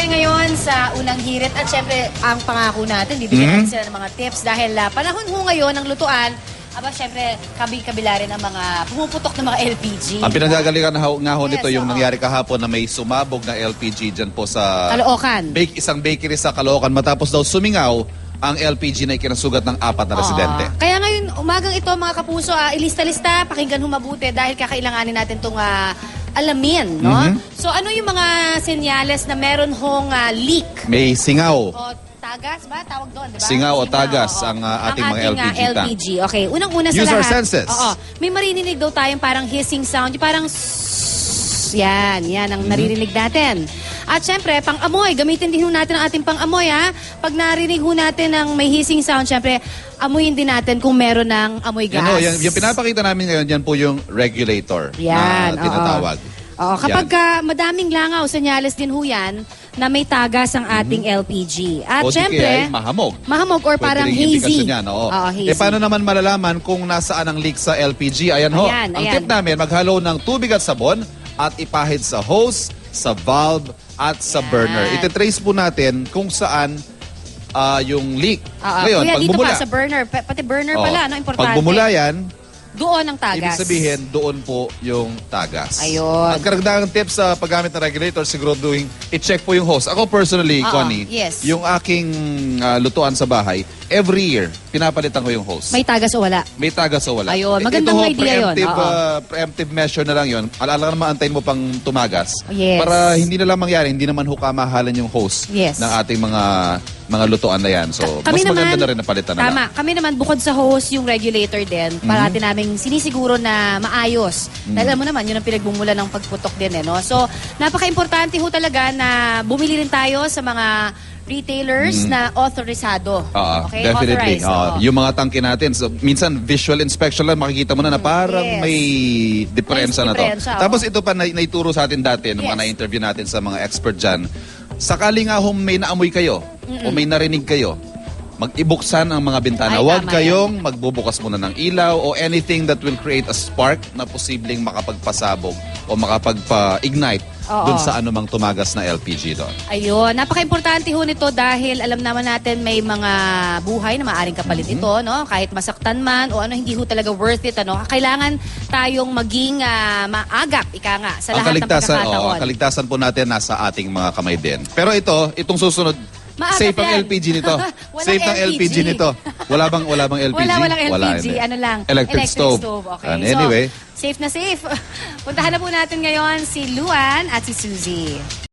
ngayon sa unang hirit at syempre ang pangako natin, bibigyan natin sila ng mga tips dahil panahon ho ngayon ng lutuan, syempre kabila rin ang mga pumuputok ng mga LPG. Ang pinagagalingan nga ho nito yung oo. nangyari kahapon na may sumabog na LPG dyan po sa Caloocan. isang bakery sa Caloocan matapos daw sumingaw ang LPG na ikinasugat ng 4 na residente. Kaya ngayon, umagang ito mga kapuso, ilista-lista, pakinggan ho mabuti dahil kakailanganin natin itong alamin, no? So ano yung mga senyales na meron hong leak? May singaw. O tagas ba? Tawag doon, di ba? Singaw o tagas ang ating mga LPG tank. LPG. Okay, unang-una sa Use lahat. our senses. Oo. May maririnig daw tayong parang hissing sound, yung parang yan ang naririnig natin. At syempre, pang-amoy. Gamitin din ho natin ang ating pang-amoy, ha? Pag narinig ho natin ng may hissing sound, syempre, amuyin din natin kung meron ng amoy gas. Yung pinapakita namin ngayon, yan po yung regulator Yan, na tinatawag. Oo, kapag madaming langaw, senyales din ho yan na may tagas ang ating LPG. At O di syempre, kaya mahamog. mahamog or parang Pwede ring hazy. indikasyon yan, oo. Hazy. Paano naman malalaman kung nasaan ang leak sa LPG? Ayan ho. Ayan, Ang ayan. tip namin, maghalo ng tubig at sabon at ipahid sa hose, sa valve, at sa burner. Ititrace po natin kung saan yung leak. Ngayon, Kuya, pag dito bumula. pa sa burner. Pati burner pala, no? Importante. Pag bumula yan, doon ang tagas. ibig sabihin, doon po yung tagas. Ayun. Ang karagdagang tips sa paggamit ng regulator, siguro i-check po yung hose. Ako personally, Connie, yes. yung aking lutuan sa bahay, every year, pinapalitan ko yung hose. May tagas o wala? May tagas o wala. Ayun, magandang idea yun. Preemptive measure na lang yun. Alala naman, antayin mo pang tumagas. Yes. Para hindi na lang mangyari, hindi naman kamahalan yung hose Yes. ng ating mga lutuan na yan. So, mas maganda na rin na palitan na lang. Tama. Kami naman, bukod sa hose, yung regulator din, parati namin sinisiguro na maayos. Dahil alam mo naman, yun ang pinagbumula ng pagputok din. No? So, napaka-importante ho talaga na bumili rin tayo sa mga retailers na authorizado. Okay? Definitely. Authorized. Yung mga tangke natin, so, minsan visual inspection lang, makikita mo na parang Yes. may diferensya na to. diferensya, Tapos ito pa naituro sa atin dati, nung mga Yes. na-interview natin sa mga expert dyan, sakali nga may naamoy kayo o may narinig kayo, mag-ibuksan ang mga bintana. Ay, Huwag tama kayong magbubukas muna ng ilaw o anything that will create a spark na posibleng makapagpasabog o makapagpa-ignite dun sa anumang tumagas na LPG doon. Ayun, napaka-importante ho nito dahil alam naman natin may mga buhay na maaaring kapalit ito, no? Kahit masaktan man o hindi ho talaga worth it, ano? Kailangan tayong maging maagap, ika nga, sa lahat ng pagkakataon. Ang kaligtasan po natin nasa ating mga kamay din. Pero itong susunod, Maagap safe ang yan. LPG nito. Walang Safe ang LPG LPG nito. Wala bang LPG? Walang LPG, hindi. ano lang? Electric stove. Okay. And anyway, So, safe na safe. Puntahan na po natin ngayon si Luan at si Suzy.